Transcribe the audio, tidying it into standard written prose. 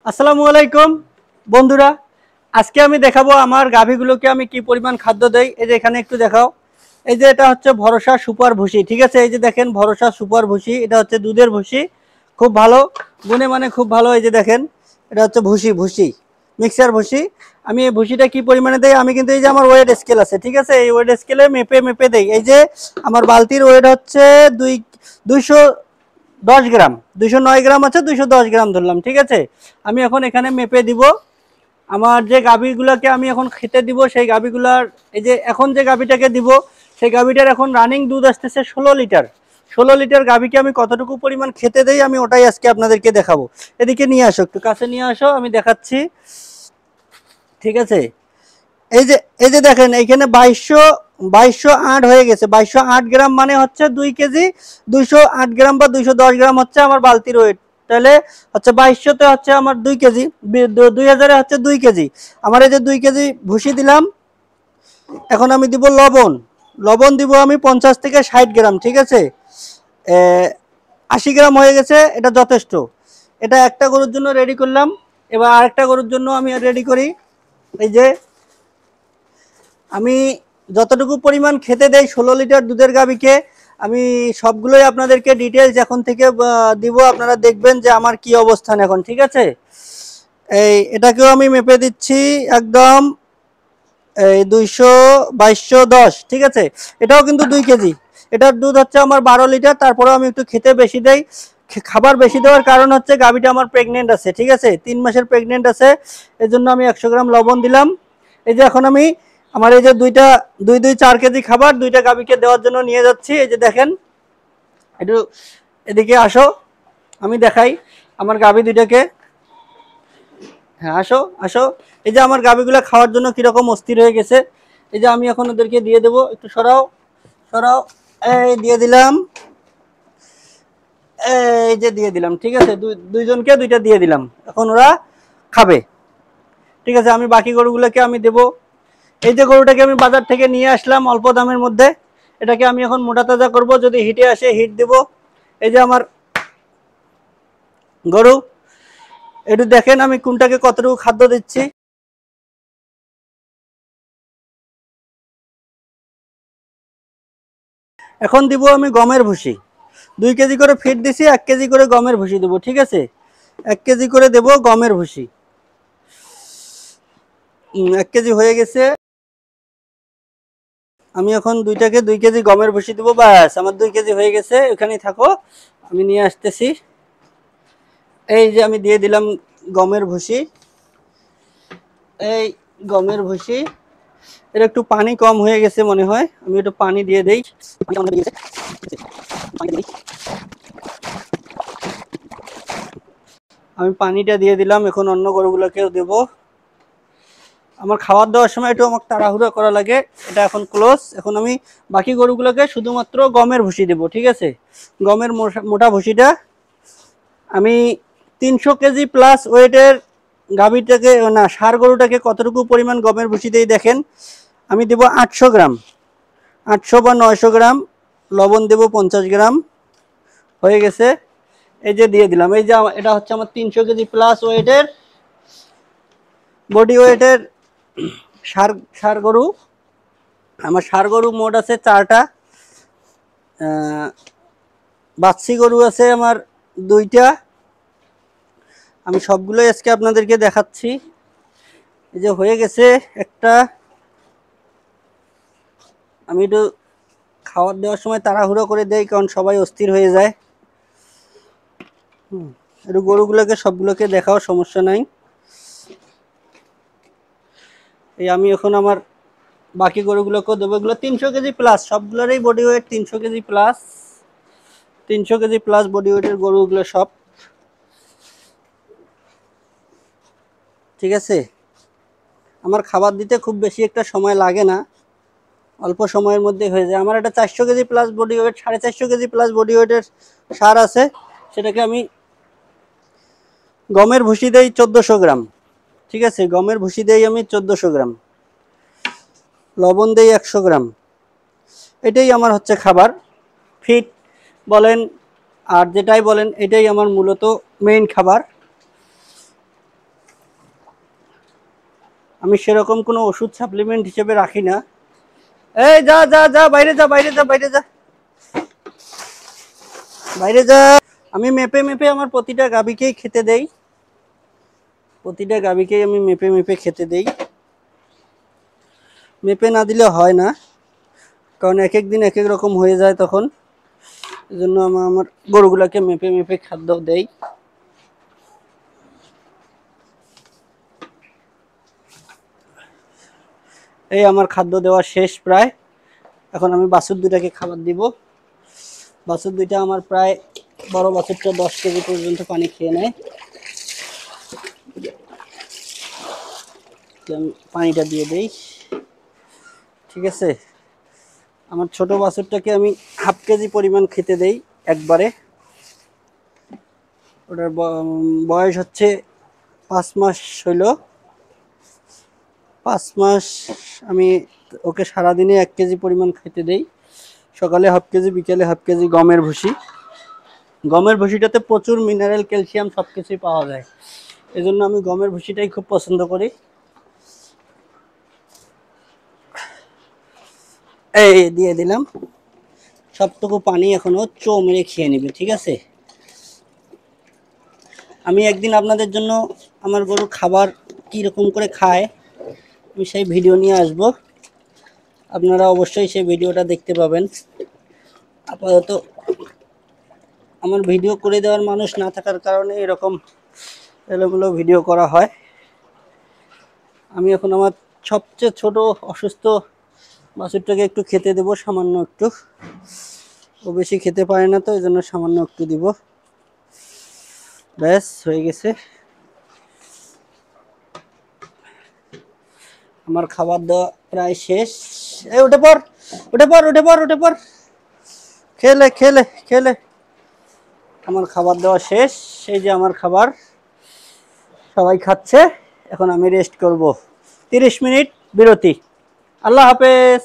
আসসালামু আলাইকুম বন্ধুরা, আজকে আমি দেখাবো আমার গাভীগুলোকে আমি কি পরিমাণ খাদ্য দেই। এই যে এখানে একটু দেখাও। এই যে এটা হচ্ছে ভরসা সুপার ভুসি, ঠিক আছে। এই যে দেখেন ভরসা সুপার ভুসি, এটা হচ্ছে দুধের ভুসি, খুব ভালো গুণে মানে খুব ভালো। এই যে দেখেন এটা হচ্ছে ভুসি ভুসি মিক্সার ভুসি। আমি এই ভুসিটা কি পরিমাণে দেই, আমি কিন্তু এই যে আমার ওয়েট স্কেল আছে, ঠিক আছে, এই ওয়েট স্কেলে মেপে মেপে দেই। এই যে আমার বালতির ওয়েট হচ্ছে 210 গ্রাম, 209 গ্রাম আছে, 210 গ্রাম ধরলাম, ঠিক আছে। আমি এখন এখানে মেপে দিব আমার যে গাভীগুলোকে আমি এখন খেতে দিব, সেই গাভীগুলার এই যে এখন যে গাভীটাকে দিব সেই গাভীটার এখন রানিং দুধ আসতেছে 16 লিটার। 16 লিটার গাভীকে আমি কতটুকু পরিমাণ খেতে দেই আমি ওটাই আজকে আপনাদেরকে দেখাবো। এদিকে নিয়ে আসো, একটু কাছে নিয়ে আসো, আমি দেখাচ্ছি, ঠিক আছে। এই যে দেখেন এইখানে 2208 হয়ে গেছে। 2208 গ্রাম মানে হচ্ছে 2 কেজি 208 গ্রাম বা 210 গ্রাম হচ্ছে আমার বালতির ওয়েট। তাহলে হচ্ছে 2200তে হচ্ছে আমার 2 কেজি, 2000-এ হচ্ছে 2 কেজি। আমার এই যে 2 কেজি ভুসি দিলাম। এখন আমি দিব লবণ। লবণ দিব আমি 50 থেকে 60 গ্রাম, ঠিক আছে। 80 গ্রাম হয়ে গেছে, এটা যথেষ্ট। এটা একটা গরুর জন্য রেডি করলাম। এবার আরেকটা গরুর জন্য আমি রেডি করি। এই যে আমি যতটুকু পরিমাণ খেতে দেই 16 লিটার দুধের গাভীকে, আমি সবগুলোই আপনাদেরকে ডিটেলস এখন থেকে দিব। আপনারা দেখবেন যে আমার কি অবস্থান এখন, ঠিক আছে। এটাকেও আমি মেপে দিচ্ছি একদম, এই 2210, ঠিক আছে। এটাও কিন্তু 2 কেজি। এটার দুধ হচ্ছে আমার 12 লিটার। তারপরেও আমি একটু খেতে বেশি দেই। খাবার বেশি দেওয়ার কারণ হচ্ছে গাভীটা আমার প্রেগনেন্ট আছে, ঠিক আছে, 3 মাসের প্রেগনেন্ট আছে, এই জন্য আমি 100 গ্রাম লবণ দিলাম। এই যে এখন আমি আমার এই যে 4 কেজি খাবার দুইটা গাভীকে দেওয়ার জন্য নিয়ে যাচ্ছি। এই যে দেখেন, একটু এদিকে আসো, আমি দেখাই আমার গাভী দুইটাকে। হ্যাঁ, আসো আসো। এই যে আমার গাভীগুলা খাওয়ার জন্য কিরকম অস্থির হয়ে গেছে। এই যে আমি এখন ওদেরকে দিয়ে দেবো, একটু সরাও সরাও। এই দিয়ে দিলাম, এই যে দিয়ে দিলাম, ঠিক আছে। দুইজনকে দুইটা দিয়ে দিলাম, এখন ওরা খাবে, ঠিক আছে। আমি বাকি গরুগুলোকে আমি দেবো। এই যে গরুটাকে আমি বাজার থেকে নিয়ে আসলাম অল্প দামের মধ্যে, এটাকে আমি এখন মোটা তাজা করবো, যদি হিটে আসে হিট দেব। এই যে আমার গরু, একটু দেখেন আমি কোনটাকে কতটুকু খাদ্য দিচ্ছি। এখন দিব আমি গমের ভুসি। 2 কেজি করে ফিট দিছি, 1 কেজি করে গমের ভুসি দেবো, ঠিক আছে। 1 কেজি করে দেব গমের ভুসি। 1 কেজি হয়ে গেছে। আমি এখন 2 কেজি গমের ভুসি দেবো, ব্যাস আমার 2 কেজি হয়ে গেছে। ওখানেই থাকো, আমি নিয়ে আসতেছি। এই যে আমি দিয়ে দিলাম গমের ভুসি। এই গমের ভুসি, এর একটু পানি কম হয়ে গেছে মনে হয়, আমি একটু পানি দিয়ে দেই। আমি পানিটা দিয়ে দিলাম, এখন অন্য গরুগুলোকেও দেব। আমার খাবার দেওয়ার সময় একটু আমার তাড়াহুড়া করা লাগে। এটা এখন ক্লোজ। এখন আমি বাকি গরুগুলোকে শুধুমাত্র গমের ভুসি দেব, ঠিক আছে। গমের মোটা ভুসিটা আমি 300 কেজি প্লাস ওয়েটের গাভীটাকে, না ষাঁড় গরুটাকে কতটুকু পরিমাণ গমের ভুসি দিয়ে দেখেন। আমি দেব 800 গ্রাম, 800 বা 900 গ্রাম। লবণ দেব 50 গ্রাম, হয়ে গেছে। এই যে দিয়ে দিলাম। এই যে এটা হচ্ছে আমার 300 কেজি প্লাস ওয়েটের বডি ওয়েটের ষাঁড় গরু। আমার ষাঁড় গরু মোট আছে 4টা, বাচ্চি গরু আছে আমার 2টা। আমি সবগুলোই আজকে আপনাদেরকে দেখাচ্ছি। এই যে হয়ে গেছে একটা। আমি একটু খাবার দেওয়ার সময় তাড়াহুড়ো করে দেই, কারণ সবাই অস্থির হয়ে যায়। একটু গরুগুলোকে সবগুলোকে দেখাও, সমস্যা নাই। এই আমি এখন আমার বাকি গরুগুলোকেও দেবো। এগুলো 300 কেজি প্লাস, সবগুলোরই body weight 300 kg plus. 300 kg plus body ওয়েটের গরুগুলো সব, ঠিক আছে। আমার খাবার দিতে খুব বেশি একটা সময় লাগে না, অল্প সময়ের মধ্যে হয়ে যায়। আমার একটা 400 KG plus body weight, 450 KG plus body ওয়েটের ষাঁড় আছে, সেটাকে আমি গমের ভুসি দেই 1400 গ্রাম, ঠিক আছে। গমের ভুসি দেই আমি 1400 গ্রাম, লবণ দেই 100 গ্রাম। এটাই আমার হচ্ছে খাবার, ফিট বলেন আর যেটাই বলেন, এটাই আমার মূলত মেইন খাবার। আমি সেরকম কোনো ওষুধ সাপ্লিমেন্ট হিসেবে রাখি না। এই যা যা যা, বাইরে যা, বাইরে যা, বাইরে যা, বাইরে যা। আমি মেপে মেপে আমার প্রতিটা গাভীকেই খেতে দেই, প্রতিটা গাভীকেই আমি মেপে মেপে খেতে দেই। মেপে না দিলে হয় না, কারণ এক এক দিন এক এক রকম হয়ে যায়, তখন এই জন্য আমার গরুগুলাকে মেপে মেপে খাদ্য দেই। এই আমার খাদ্য দেওয়া শেষ প্রায়। এখন আমি বাছুর দুইটাকে খাবার দিব। বাছুর দুইটা আমার প্রায়, বড় বাছুরটা 10 কেজি পর্যন্ত পানি খেয়ে নেয়। আমি পানিটা দিয়ে দেই, ঠিক আছে। আমার ছোট বাছুরটাকে আমি হাফ কেজি পরিমাণ খেতে দেই একবারে। ওটার বয়স হচ্ছে 5 মাস হইল। 5 মাস আমি ওকে সারাদিনে 1 কেজি পরিমাণ খেতে দেই। সকালে হাফ কেজি, বিকেলে হাফ কেজি গমের ভুসি। গমের ভুসিটাতে প্রচুর মিনারেল, ক্যালসিয়াম সব কিছুই পাওয়া যায়, এজন্য আমি গমের ভুসিটাই খুব পছন্দ করি। এই দিয়ে দিলাম। সবটুকু পানি এখনো চো মেরে খেয়ে নেবে, ঠিক আছে। আমি একদিন আপনাদের জন্য আমার গরু খাবার কি রকম করে খায় আমি সেই ভিডিও নিয়ে আসব, আপনারা অবশ্যই সেই ভিডিওটা দেখতে পাবেন। আপাতত আমার ভিডিও করে দেওয়ার মানুষ না থাকার কারণে এরকম এলোমেলো ভিডিও করা হয়। আমি এখন আমার সবচেয়ে ছোট অসুস্থ বাছুরটাকে একটু খেতে দেব, সামান্য একটু। ও বেশি খেতে পারে না, তো এই জন্য সামান্য একটু দিব। ব্যাস হয়ে গেছে, আমার খাবার দেওয়া প্রায় শেষ। এই উঠে পড়, উঠে পড়, উঠে পড়, উঠে পড়, খেলে খেলে খেলে। আমার খাবার দেওয়া শেষ, এই যে আমার খাবার, সবাই খাচ্ছে। এখন আমি রেস্ট করব, 30 মিনিট বিরতি। আল্লাহ হাফেজ।